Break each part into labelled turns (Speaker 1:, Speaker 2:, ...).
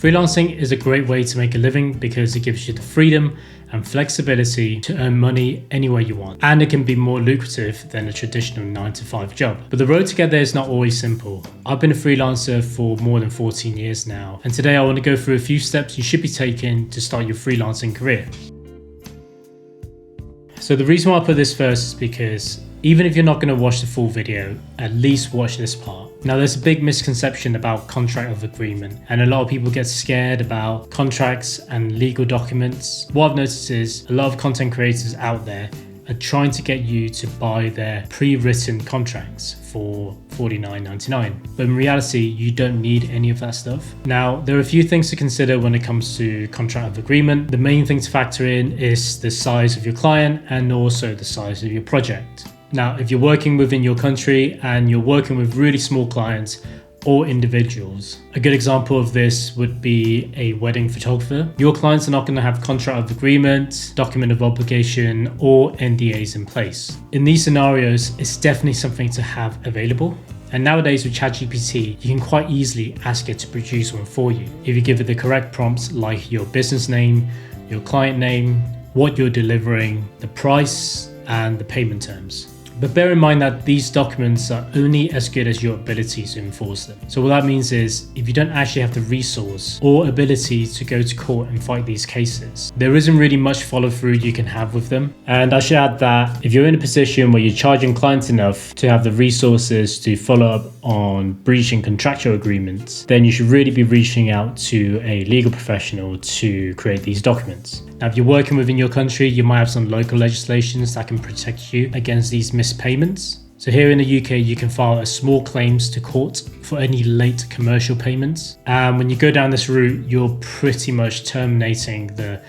Speaker 1: Freelancing is a great way to make a living because it gives you the freedom and flexibility to earn money anywhere you want. And it can be more lucrative than a traditional 9-to-5 job. But the road to get there is not always simple. I've been a freelancer for more than 14 years now. And today I want to go through a few steps you should be taking to start your freelancing career. So the reason why I put this first is because even if you're not going to watch the full video, at least watch this part. Now, there's a big misconception about contract of agreement, and a lot of people get scared about contracts and legal documents. What I've noticed is a lot of content creators out there are trying to get you to buy their pre-written contracts for $49.99. But in reality, you don't need any of that stuff. Now, there are a few things to consider when it comes to contract of agreement. The main thing to factor in is the size of your client and also the size of your project. Now, if you're working within your country and you're working with really small clients or individuals, a good example of this would be a wedding photographer. Your clients are not going to have contract of agreement, document of obligation, or NDAs in place. In these scenarios, it's definitely something to have available. And nowadays with ChatGPT, you can quite easily ask it to produce one for you. If you give it the correct prompts like your business name, your client name, what you're delivering, the price, and the payment terms. But bear in mind that these documents are only as good as your ability to enforce them. So what that means is if you don't actually have the resource or ability to go to court and fight these cases, there isn't really much follow through you can have with them. And I should add that if you're in a position where you're charging clients enough to have the resources to follow up on breaching contractual agreements, then you should really be reaching out to a legal professional to create these documents. Now, if you're working within your country, you might have some local legislations that can protect you against these missed payments. So here in the UK, you can file a small claims to court for any late commercial payments. And when you go down this route, you're pretty much terminating the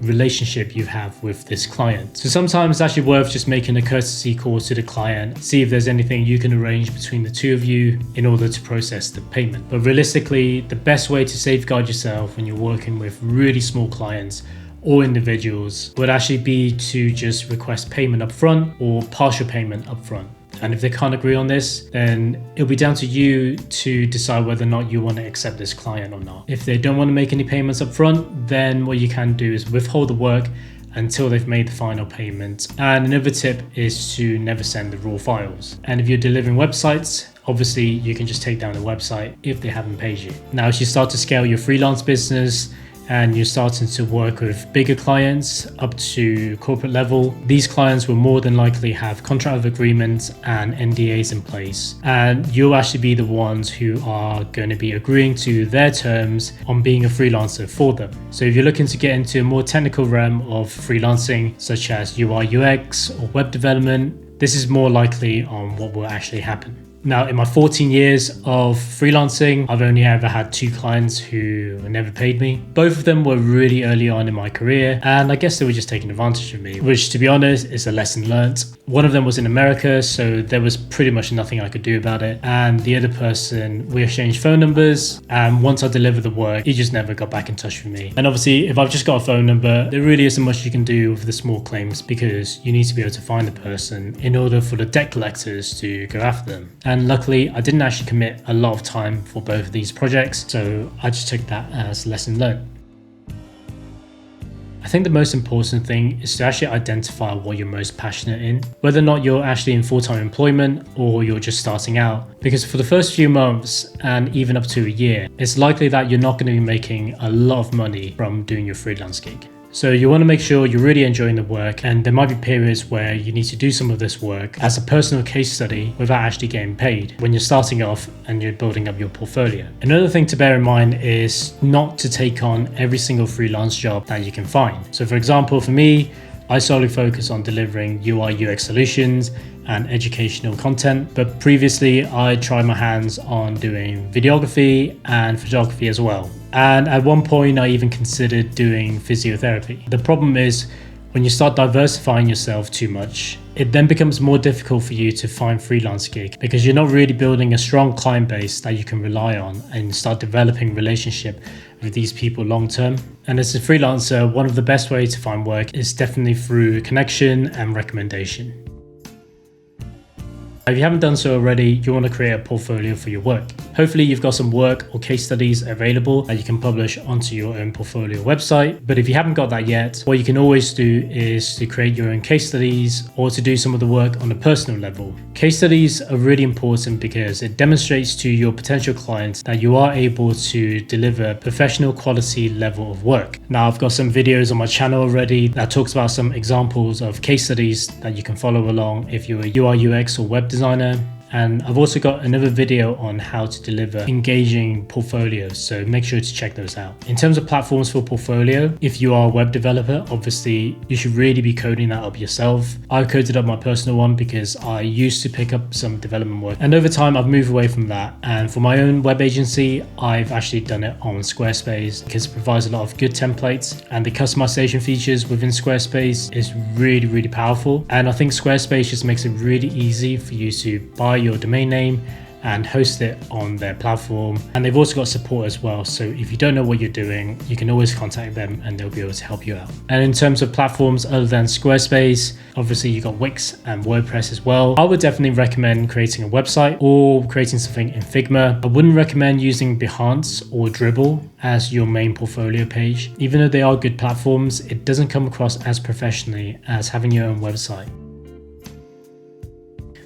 Speaker 1: relationship you have with this client. So sometimes it's actually worth just making a courtesy call to the client, see if there's anything you can arrange between the two of you in order to process the payment. But realistically, the best way to safeguard yourself when you're working with really small clients or individuals would actually be to just request payment up front or partial payment up front. And if they can't agree on this, then it'll be down to you to decide whether or not you want to accept this client or not. If they don't want to make any payments up front, then what you can do is withhold the work until they've made the final payment. And another tip is to never send the raw files. And if you're delivering websites, obviously you can just take down the website if they haven't paid you. Now, as you start to scale your freelance business, and you're starting to work with bigger clients up to corporate level, these clients will more than likely have contract of agreement and NDAs in place. And you'll actually be the ones who are going to be agreeing to their terms on being a freelancer for them. So if you're looking to get into a more technical realm of freelancing, such as UI UX or web development, this is more likely on what will actually happen. Now, in my 14 years of freelancing, I've only ever had 2 clients who never paid me. Both of them were really early on in my career, and I guess they were just taking advantage of me, which, to be honest, is a lesson learnt. One of them was in America, so there was pretty much nothing I could do about it. And the other person, we exchanged phone numbers, and once I delivered the work, he just never got back in touch with me. And obviously, if I've just got a phone number, there really isn't much you can do with the small claims because you need to be able to find the person in order for the debt collectors to go after them. And luckily, I didn't actually commit a lot of time for both of these projects, so I just took that as lesson learned. I think the most important thing is to actually identify what you're most passionate in, whether or not you're actually in full-time employment or you're just starting out. Because for the first few months and even up to a year, it's likely that you're not going to be making a lot of money from doing your freelance gig. So you want to make sure you're really enjoying the work, and there might be periods where you need to do some of this work as a personal case study without actually getting paid when you're starting off and you're building up your portfolio. Another thing to bear in mind is not to take on every single freelance job that you can find. So for example, for me, I solely focus on delivering UI UX solutions and educational content, but previously I tried my hands on doing videography and photography as well. And at one point I even considered doing physiotherapy. The problem is when you start diversifying yourself too much, it then becomes more difficult for you to find freelance gig because you're not really building a strong client base that you can rely on and start developing relationship with these people long term. And as a freelancer, one of the best ways to find work is definitely through connection and recommendation. If you haven't done so already, you want to create a portfolio for your work. Hopefully you've got some work or case studies available that you can publish onto your own portfolio website. But if you haven't got that yet, what you can always do is to create your own case studies or to do some of the work on a personal level. Case studies are really important because it demonstrates to your potential clients that you are able to deliver professional quality level of work. Now, I've got some videos on my channel already that talks about some examples of case studies that you can follow along if you're a UI UX or web designer. And I've also got another video on how to deliver engaging portfolios, so make sure to check those out. In terms of platforms for portfolio, if you are a web developer, obviously you should really be coding that up yourself. I coded up my personal one because I used to pick up some development work, and over time I've moved away from that. And for my own web agency, I've actually done it on Squarespace because it provides a lot of good templates, and the customization features within Squarespace is really powerful. And I think Squarespace just makes it really easy for you to buy your domain name and host it on their platform. And they've also got support as well, so if you don't know what you're doing, you can always contact them and they'll be able to help you out. And in terms of platforms other than Squarespace, obviously you got Wix and WordPress as well. I would definitely recommend creating a website or creating something in Figma. I wouldn't recommend using Behance or Dribbble as your main portfolio page. Even though they are good platforms, it doesn't come across as professionally as having your own website.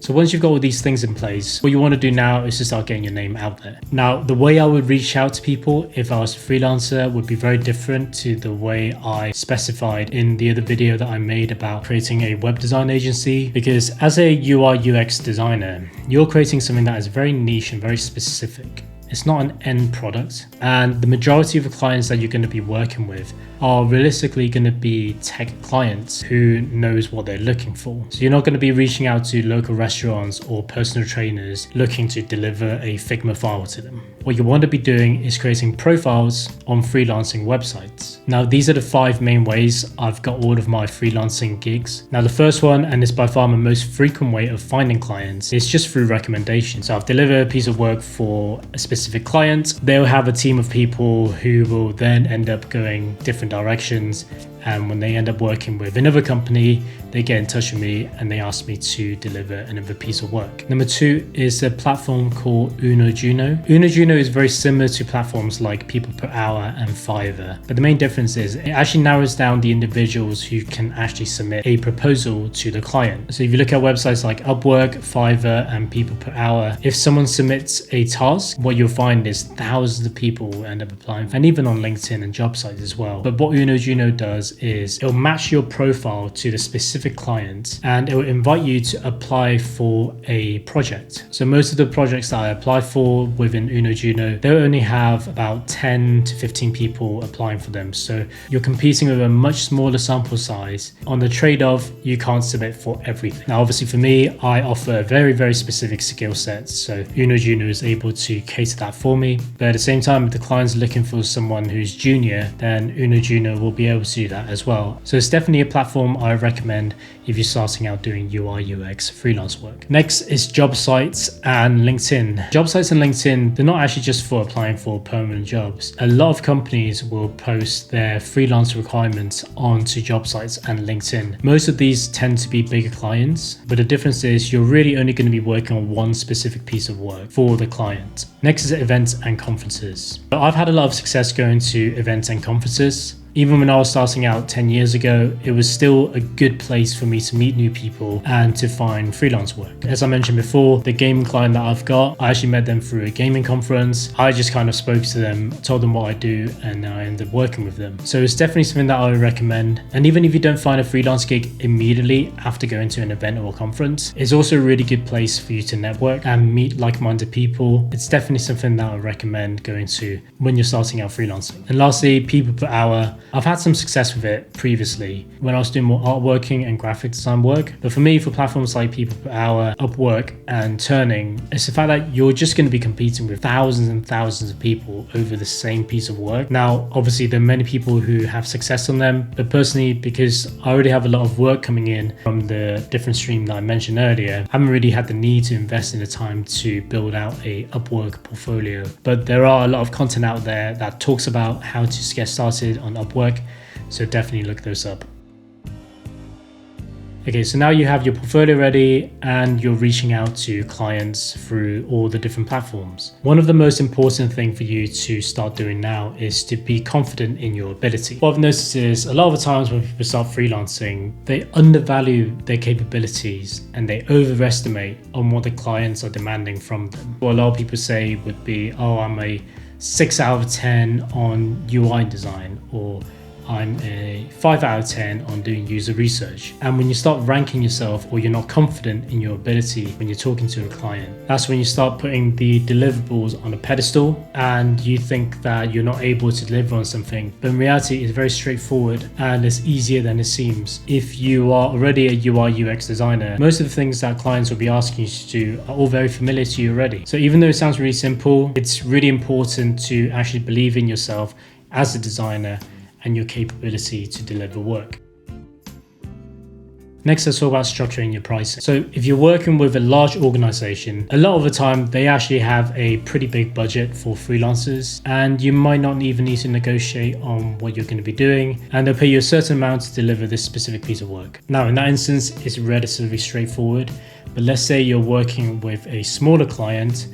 Speaker 1: So once you've got all these things in place, what you want to do now is to start getting your name out there. Now, the way I would reach out to people if I was a freelancer would be very different to the way I specified in the other video that I made about creating a web design agency. Because as a UI UX designer, you're creating something that is very niche and very specific. It's not an end product, and the majority of the clients that you're going to be working with are realistically going to be tech clients who knows what they're looking for. So you're not going to be reaching out to local restaurants or personal trainers looking to deliver a Figma file to them. What you want to be doing is creating profiles on freelancing websites. Now, these are the 5 main ways I've got all of my freelancing gigs. Now, the first one, and it's by far my most frequent way of finding clients, is just through recommendation. So I've delivered a piece of work for a specific client. They'll have a team of people who will then end up going different directions, and when they end up working with another company, they get in touch with me and they ask me to deliver another piece of work. Number 2 is a platform called Uno Juno. Uno Juno is very similar to platforms like People Per Hour and Fiverr, but the main difference is it actually narrows down the individuals who can actually submit a proposal to the client. So if you look at websites like Upwork, Fiverr and People Per Hour, if someone submits a task, what you'll find is thousands of people will end up applying, and even on LinkedIn and job sites as well. But what Uno Juno does is it'll match your profile to the specific client and it will invite you to apply for a project. So most of the projects that I apply for within Uno Juno, they'll only have about 10 to 15 people applying for them. So you're competing with a much smaller sample size. On the trade-off, you can't submit for everything. Now, obviously for me, I offer a very specific skill set. So Uno Juno is able to cater that for me. But at the same time, if the client's looking for someone who's junior, then Uno Juno will be able to do that as well. So it's definitely a platform I recommend if you're starting out doing UI UX freelance work. Next is job sites and LinkedIn. Job sites and LinkedIn, they're not actually just for applying for permanent jobs. A lot of companies will post their freelance requirements onto job sites and LinkedIn. Most of these tend to be bigger clients, but the difference is you're really only going to be working on one specific piece of work for the client. Next is events and conferences. I've had a lot of success going to events and conferences. Even when I was starting out 10 years ago, it was still a good place for me to meet new people and to find freelance work. As I mentioned before, the gaming client that I've got, I actually met them through a gaming conference. I just kind of spoke to them, told them what I do, and I ended up working with them. So it's definitely something that I would recommend. And even if you don't find a freelance gig immediately after going to an event or a conference, it's also a really good place for you to network and meet like-minded people. It's definitely something that I would recommend going to when you're starting out freelancing. And lastly, People Per Hour. I've had some success with it previously when I was doing more artworking and graphic design work. But for me, for platforms like People Per Hour, Upwork and Turning, it's the fact that you're just going to be competing with thousands and thousands of people over the same piece of work. Now, obviously, there are many people who have success on them, but personally, because I already have a lot of work coming in from the different stream that I mentioned earlier, I haven't really had the need to invest in the time to build out a Upwork portfolio. But there are a lot of content out there that talks about how to get started on Upwork, so definitely look those up. Okay, so now you have your portfolio ready and you're reaching out to clients through all the different platforms. One of the most important things for you to start doing now is to be confident in your ability. What I've noticed is a lot of the times when people start freelancing, they undervalue their capabilities and they overestimate on what the clients are demanding from them. What a lot of people say would be, oh, I'm a 6 out of 10 on UI design, or I'm a 5 out of 10 on doing user research. And when you start ranking yourself, or you're not confident in your ability when you're talking to a client, that's when you start putting the deliverables on a pedestal and you think that you're not able to deliver on something. But in reality, it's very straightforward and it's easier than it seems. If you are already a UI UX designer, most of the things that clients will be asking you to do are all very familiar to you already. So even though it sounds really simple, it's really important to actually believe in yourself as a designer and your capability to deliver work. Next, let's talk about structuring your pricing. So if you're working with a large organization, a lot of the time they actually have a pretty big budget for freelancers, and you might not even need to negotiate on what you're going to be doing, and they'll pay you a certain amount to deliver this specific piece of work. Now, in that instance, it's relatively straightforward, but let's say you're working with a smaller client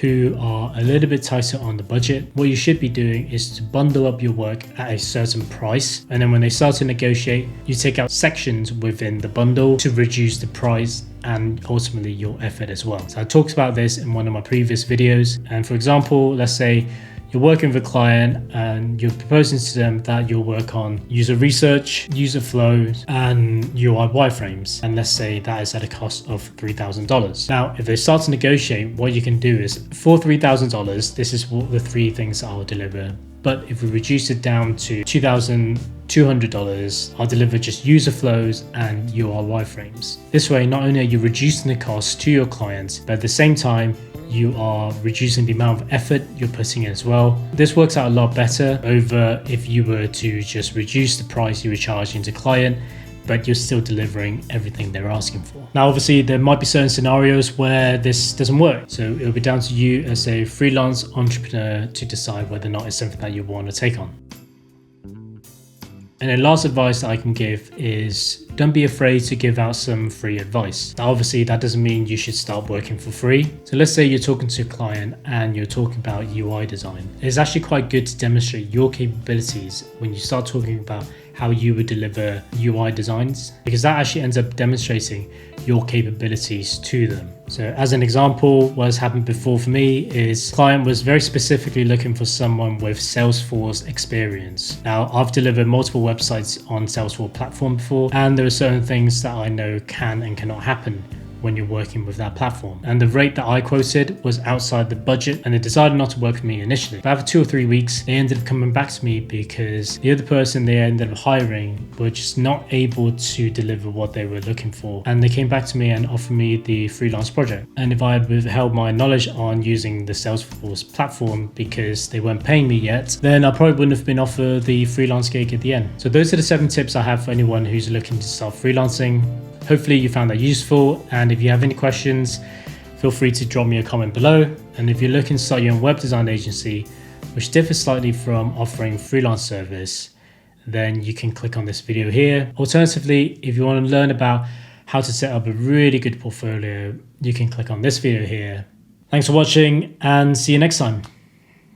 Speaker 1: who are a little bit tighter on the budget. What you should be doing is to bundle up your work at a certain price, and then when they start to negotiate, you take out sections within the bundle to reduce the price and ultimately your effort as well. So I talked about this in one of my previous videos, and for example, let's say you're working with a client and you're proposing to them that you'll work on user research, user flows, and UI wireframes. And let's say that is at a cost of $3,000. Now, if they start to negotiate, what you can do is for $3,000, this is what the three things I'll deliver. But if we reduce it down to $2,200, I'll deliver just user flows and UI wireframes. This way, not only are you reducing the cost to your clients, but at the same time, you are reducing the amount of effort you're putting in as well. This works out a lot better over if you were to just reduce the price you were charging to client, but you're still delivering everything they're asking for. Now, obviously, there might be certain scenarios where this doesn't work. So it'll be down to you as a freelance entrepreneur to decide whether or not it's something that you want to take on. And the last advice that I can give is don't be afraid to give out some free advice. Now, obviously, that doesn't mean you should start working for free. So let's say you're talking to a client and you're talking about UI design. It's actually quite good to demonstrate your capabilities when you start talking about how you would deliver UI designs, because that actually ends up demonstrating your capabilities to them. So as an example, what has happened before for me is client was very specifically looking for someone with Salesforce experience. Now, I've delivered multiple websites on Salesforce platform before, and there are certain things that I know can and cannot happen when you're working with that platform. And the rate that I quoted was outside the budget, and they decided not to work with me initially. But after 2 or 3 weeks, they ended up coming back to me because the other person they ended up hiring were just not able to deliver what they were looking for. And they came back to me and offered me the freelance project. And if I had withheld my knowledge on using the Salesforce platform because they weren't paying me yet, then I probably wouldn't have been offered the freelance gig at the end. So those are the 7 tips I have for anyone who's looking to start freelancing. Hopefully you found that useful, and if you have any questions, feel free to drop me a comment below. And if you're looking to start your own web design agency, which differs slightly from offering freelance service, then you can click on this video here. Alternatively, if you want to learn about how to set up a really good portfolio, you can click on this video here. Thanks for watching and see you next time.